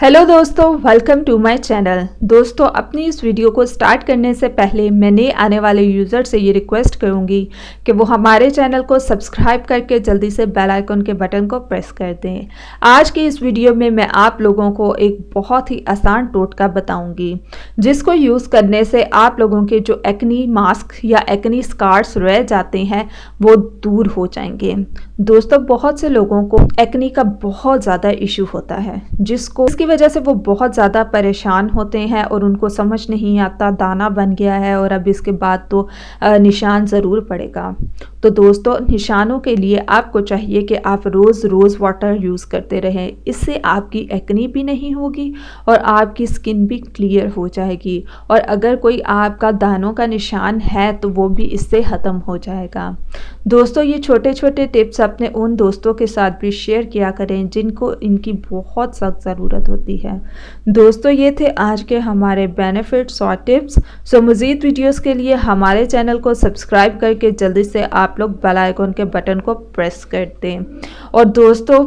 Hello दोस्तों, welcome to my channel. दोस्तों, अपनी इस वीडियो को स्टार्ट करने से पहले मैं नए आने वाले यूज़र से ये रिक्वेस्ट करूँगी कि वो हमारे चैनल को सब्सक्राइब करके जल्दी से बेल आइकन के बटन को प्रेस कर दें। आज की इस वीडियो में मैं आप लोगों को एक बहुत ही आसान टोटका बताऊँगी जिसको यूज़ करने से आप लोगों के जो एक्नी मास्क या एक्नी स्कार्स रह जाते हैं वो दूर हो जाएंगे। दोस्तों, बहुत से लोगों को एक्नी का बहुत ज़्यादा इशू होता है इसकी वजह से वो बहुत ज़्यादा परेशान होते हैं और उनको समझ नहीं आता दाना बन गया है और अब इसके बाद तो निशान ज़रूर पड़ेगा। तो दोस्तों, निशानों के लिए आपको चाहिए कि आप रोज़ वाटर यूज़ करते रहें। इससे आपकी एक्नी भी नहीं होगी और आपकी स्किन भी क्लियर हो जाएगी और अगर कोई आपका दानों का निशान है तो वो भी इससे ख़त्म हो जाएगा। दोस्तों, ये छोटे छोटे टिप्स अपने उन दोस्तों के साथ भी शेयर किया करें जिनको इनकी बहुत सख्त ज़रूरत होती है। दोस्तों, ये थे आज के हमारे बेनिफिट्स और टिप्स। सो मज़ीद वीडियोस के लिए हमारे चैनल को सब्सक्राइब करके जल्दी से आप लोग बेल आइकन के बटन को प्रेस कर दें। और दोस्तों,